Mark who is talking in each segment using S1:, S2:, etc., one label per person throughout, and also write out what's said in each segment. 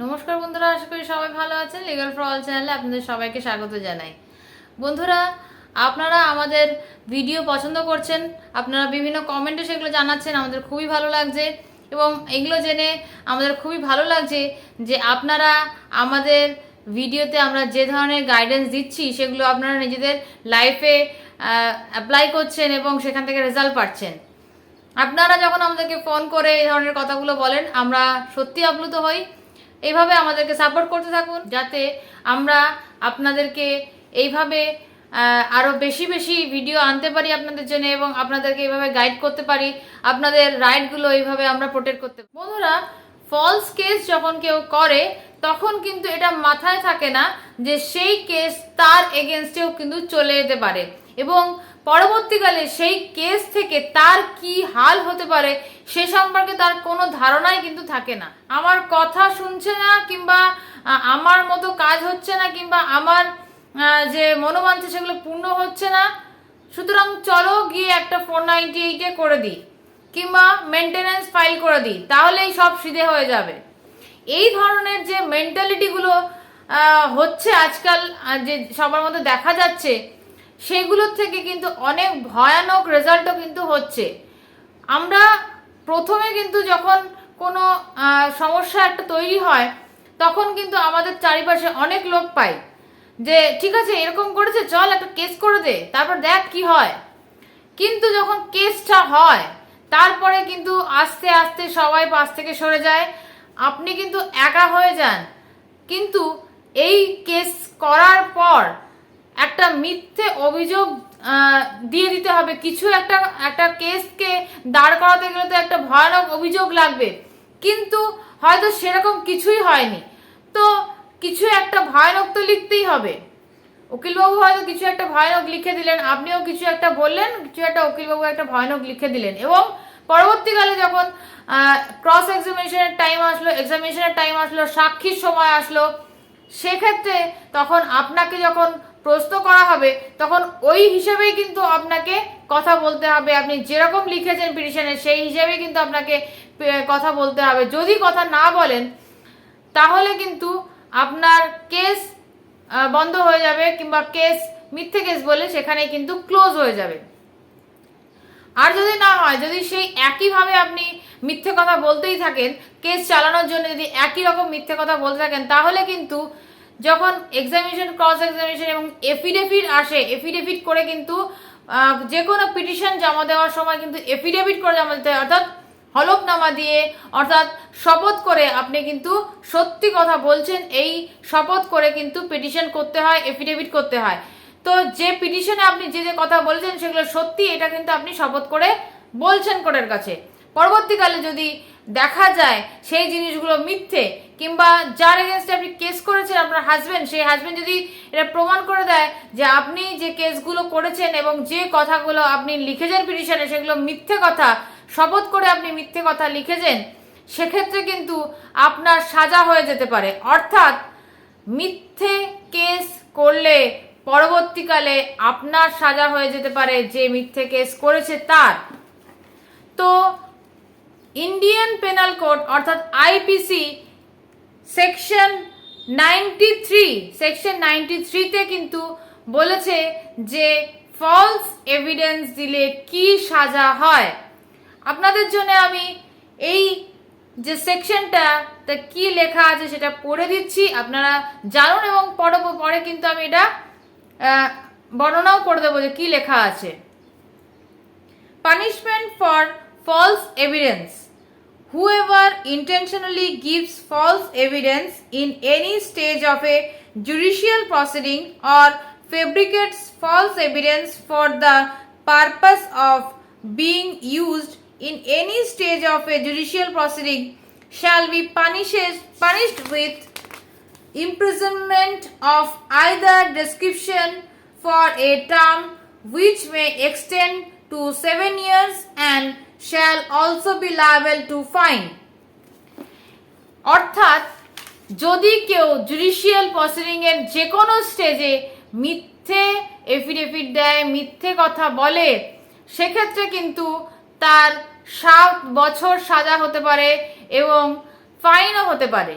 S1: নমস্কার বন্ধুরা, আশা করি সবাই ভালো আছেন। লফরঅল চ্যানেলে আপনাদের সবাইকে স্বাগত জানাই। বন্ধুরা, আপনারা আমাদের ভিডিও পছন্দ করছেন, আপনারা বিভিন্ন কমেন্টে সেগুলো জানাচ্ছেন, আমাদের খুবই ভালো লাগছে। এবং এগুলো জেনে আমাদের খুবই ভালো লাগছে যে আপনারা আমাদের ভিডিওতে আমরা যে ধরনের গাইডেন্স দিচ্ছি সেগুলো আপনারা নিজেদের লাইফে অ্যাপ্লাই করছেন এবং সেখান থেকে রেজাল্ট পাচ্ছেন। আপনারা যখন আমাদেরকে ফোন করে এই ধরনের কথাগুলো বলেন, আমরা সত্যি আপ্লুত হই। এইভাবে আমাদেরকে সাপোর্ট করতে থাকুন, যাতে আমরা আপনাদেরকে এইভাবে আরও বেশি বেশি ভিডিও আনতে পারি আপনাদের জন্য, এবং আপনাদেরকে এইভাবে গাইড করতে পারি, আপনাদের রাইটগুলো এইভাবে আমরা প্রোটেক্ট করতে পারি। বন্ধুরা, ফলস কেস যখন কেউ করে তখন কিন্তু এটা মাথায় থাকে না যে সেই কেস তার এগেনস্টেও কিন্তু চলে যেতে পারে, এবং পরবর্তীকালে সেই কেস থেকে তার কি হাল হতে পারে সে সম্পর্কে তার কোনো ধারণাই কিন্তু থাকে না। আমার কথা শুনছে না, কিংবা আমার মতো কাজ হচ্ছে না, কিংবা আমার যে মনোবাঞ্ছা সেগুলো পূর্ণ হচ্ছে না, সুতরাং চলো গিয়ে একটা 498-এ করে দিই, কিংবা মেনটেন্যান্স ফাইল করে দিই, তাহলেই সব সিধে হয়ে যাবে। এই ধরনের যে মেন্টালিটিগুলো হচ্ছে আজকাল, যে সবার মধ্যে দেখা যাচ্ছে, সেগুলোর থেকে কিন্তু অনেক ভয়ানক রেজাল্টও কিন্তু হচ্ছে। আমরা প্রথমে কিন্তু যখন কোনো সমস্যা একটা তৈরি হয় তখন কিন্তু আমাদের চারিপাশে অনেক লোক পাই যে ঠিক আছে এরকম করেছে, চল একটা কেস করে দে, তারপর দেখ কি হয়। কিন্তু যখন কেসটা হয় তারপরে কিন্তু আস্তে আস্তে সবাই পাশ থেকে সরে যায়, আপনি কিন্তু একা হয়ে যান। কিন্তু এই কেস করার পর একটা মিথ্যে অভিযোগ দিয়ে দিতে হবে। কিছু একটা কেসকে দাঁড় করাতে গেলে তো একটা ভয়ানক অভিযোগ লাগবে, কিন্তু হয়তো সেরকম কিছুই হয়নি, তো কিছু একটা ভয়ানক তো লিখতেই হবে। উকিলবাবু হয়তো কিছু একটা ভয়ানক লিখে দিলেন, আপনিও কিছু একটা বললেন, কিছু একটা উকিলবাবু একটা ভয়ানক লিখে দিলেন, এবং পরবর্তীকালে যখন ক্রস এক্সামিনেশনের টাইম আসলো, সাক্ষীর সময় আসলো, সেক্ষেত্রে তখন আপনাকে যখন প্রশ্ন করা হবে তখন ওই হিসেবেই কিন্তু আপনাকে কথা বলতে হবে। আপনি যেরকম লিখেছেন পিটিশনে সেই হিসেবেই কিন্তু আপনাকে কথা বলতে হবে। যদি কথা না বলেন তাহলে কিন্তু আপনার কেস বন্ধ হয়ে যাবে, কিংবা কেস মিথ্যে কেস বলে সেখানে কিন্তু ক্লোজ হয়ে যাবে। আর যদি না হয়, যদি সেই একইভাবে আপনি মিথ্যে কথা বলতেই থাকেন, কেস চালানোর জন্য যদি একই রকম মিথ্যে কথা বলতে থাকেন, তাহলে কিন্তু যখন এক্সামিনেশন, ক্রস এক্সামিনেশন এবং এফিডেভিট আসে, এফিডেভিট করে কিন্তু যে কোনো পিটিশন জমা দেওয়ার সময় কিন্তু এফিডেভিট করে জমা দিতে হয়, অর্থাৎ হলফনামা দিয়ে, অর্থাৎ শপথ করে আপনি কিন্তু সত্যি কথা বলছেন এই শপথ করে কিন্তু পিটিশন করতে হয়, এফিডেভিট করতে হয়। তো যে পিটিশনে আপনি যে যে কথা বলছেন সেগুলো সত্যি, এটা কিন্তু আপনি শপথ করে বলছেন কোর্টের কাছে। পরবর্তীকালে যদি দেখা যায় সেই জিনিসগুলো মিথ্যে, কিংবা যার এগেনস্টে আপনি কেস করেছেন আপনার হাজবেন্ড, সেই হাজবেন্ড যদি এটা প্রমাণ করে দেয় যে আপনি যে কেসগুলো করেছেন এবং যে কথাগুলো আপনি লিখেছেন পিটিশনে সেগুলো মিথ্যে কথা, শপথ করে আপনি মিথ্যে কথা লিখেছেন, সেক্ষেত্রে কিন্তু আপনার সাজা হয়ে যেতে পারে। অর্থাৎ মিথ্যে কেস করলে পরবর্তীকালে আপনার সাজা হয়ে যেতে পারে যে মিথ্যে কেস করেছে তার। তো ইন্ডিয়ান পেনাল কোড অর্থাৎ আইপিসি সেকশন 93-তে কিন্তু বলেছে যে ফলস এভিডেন্স দিলে কি সাজা হয়। আপনাদের জন্য আমি এই যে সেকশনটা তা কি লেখা আছে সেটা পড়ে দিচ্ছি, আপনারা জানুন, এবং পরে কিন্তু আমি এটা বর্ণনাও করে দেবো যে কি লেখা আছে। Punishment for false evidence. Whoever intentionally gives false evidence in any stage of a judicial proceeding or fabricates false evidence for the purpose of being used in any stage of a judicial proceeding shall be punished with imprisonment of either description for a term which may extend to 7 years and shall also be liable to fine. অর্থাৎ যদি কেউ judicial proceeding এর যে কোনো স্টেজে মিথ্যে affidavit দেয়, মিথ্যে কথা বলে, সেক্ষেত্রে কিন্তু তার 7 বছর সাজা হতে পারে এবং ফাইনও হতে পারে।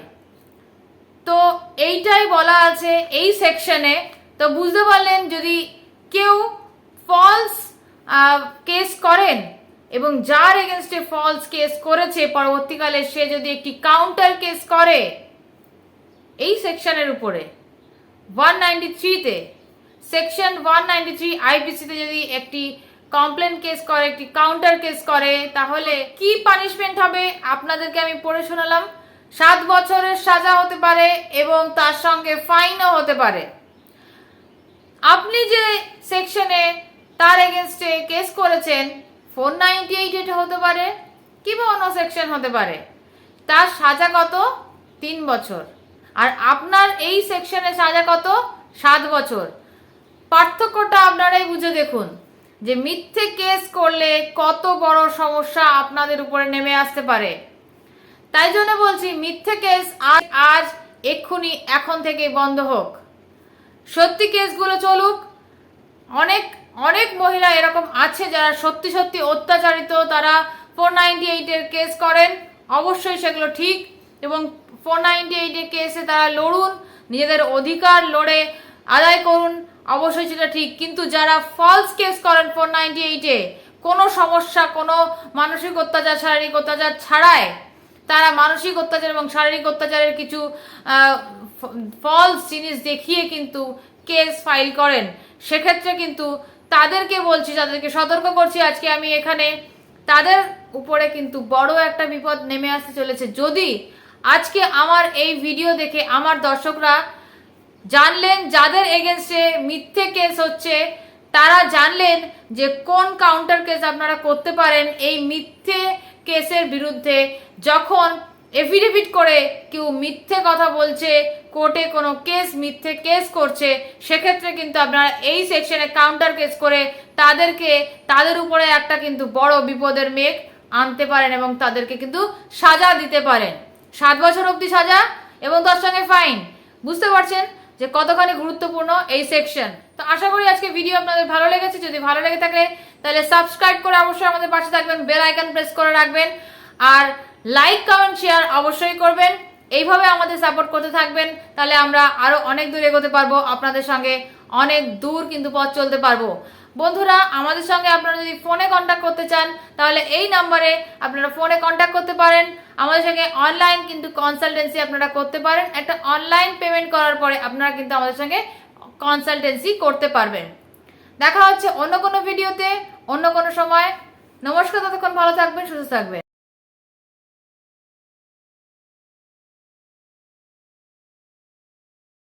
S1: তো এইটাই বলা আছে এই সেকশনে। তো বুঝতে পারলেন, যদি কেউ ফলস কেস করেন এবং যার এগেনস্টে ফলস কেস করেছে পরবর্তীকালে সে যদি একটি কাউন্টার কেস করে এই সেকশনের উপরে 193-তে, সেকশন 193 আইপিসিতে যদি একটি কমপ্লেন কেস করে, একটি কাউন্টার কেস করে, তাহলে কি পানিশমেন্ট হবে আপনাদেরকে আমি পড়ে শোনালাম। 7 বছরের সাজা হতে পারে এবং তার সঙ্গে ফাইনও হতে পারে। আপনি যে সেকশনে তার এগেনস্টে কেস করেছেন 498 এটা হতে পারে কিংবা অন্য সেকশন হতে পারে, তার সাজা কত? 3 বছর। আর আপনার এই সেকশনে সাজা কত? 7 বছর। পার্থক্যটা আপনারাই বুঝে দেখুন যে মিথ্যে কেস করলে কত বড় সমস্যা আপনাদের উপরে নেমে আসতে পারে। তাই জন্য বলছি, মিথ্যে কেস আজ এক্ষুনি এখন থেকে বন্ধ হোক, সত্যি কেসগুলো চলুক। অনেক অনেক মহিলা এরকম আছে যারা সত্যি সত্যি অত্যাচারিত, তারা 498-এর কেস করেন, অবশ্যই সেগুলো ঠিক, এবং 498-এর কেসে তারা লড়ুন, নিজেদের অধিকার লড়ে আদায় করুন, অবশ্যই সেটা ঠিক। কিন্তু যারা ফলস কেস করেন 498-এ, কোনো সমস্যা, কোনো মানসিক অত্যাচার, শারীরিক অত্যাচার ছাড়াই, তারা মানসিক অত্যাচার এবং শারীরিক অত্যাচারের কিছু ফলস জিনিস দেখিয়ে কিন্তু কেস ফাইল করেন, সেক্ষেত্রে কিন্তু তাদেরকে বলছি, তাদেরকে সতর্ক করছি আজকে আমি এখানে, তাদের উপরে কিন্তু বড় একটা বিপদ নেমে আসতে চলেছে। যদি আজকে আমার এই ভিডিও দেখে আমার দর্শকরা জানলেন যাদের এগেনস্টে মিথ্যে কেস হচ্ছে, তারা জানলেন যে কোন কাউন্টার কেস আপনারা করতে পারেন এই মিথ্যে কেসের বিরুদ্ধে। যখন এফিডেভিট করে কেউ মিথ্যে কথা বলছে, কোর্টে কোনো কেস মিথ্যে কেস করছে, সেক্ষেত্রে কিন্তু আপনারা এই সেকশনে কাউন্টার কেস করে তাদের উপরে একটা কিন্তু বড় বিপদের মেঘ আনতে পারেন এবং তাদেরকে কিন্তু সাজা দিতে পারেন, 7 বছর অবধি সাজা এবং তার সঙ্গে ফাইন। বুঝতে পারছেন যে কতখানি গুরুত্বপূর্ণ এই সেকশন। তো আশা করি আজকে ভিডিও আপনাদের ভালো লেগেছে। যদি ভালো লেগে থাকে তাহলে সাবস্ক্রাইব করে অবশ্যই আমাদের পাশে থাকবেন, বেল আইকন প্রেস করে রাখবেন, আর লাইক কমেন্ট শেয়ার অবশ্যই করবেন। এইভাবে আমাদের সাপোর্ট করতে থাকবেন, তাহলে আমরা আরো অনেক দূর এগোতে পারবো, আপনাদের সঙ্গে অনেক দূর কিন্তু পথ চলতে পারবো। বন্ধুরা, আমাদের সঙ্গে আপনারা যদি ফোনে কন্ট্যাক্ট করতে চান তাহলে এই নাম্বারে আপনারা ফোনে কন্ট্যাক্ট করতে পারেন। আমাদের সঙ্গে অনলাইন কিন্তু কনসালটেন্সি আপনারা করতে পারেন। একটা অনলাইন পেমেন্ট করার পরে আপনারা কিন্তু আমাদের সঙ্গে কনসালটেন্সি করতে পারবেন। দেখা হচ্ছে অন্য কোনো ভিডিওতে, অন্য কোনো সময়। নমস্কার, ততক্ষণ ভালো থাকবেন, সুস্থ থাকবেন।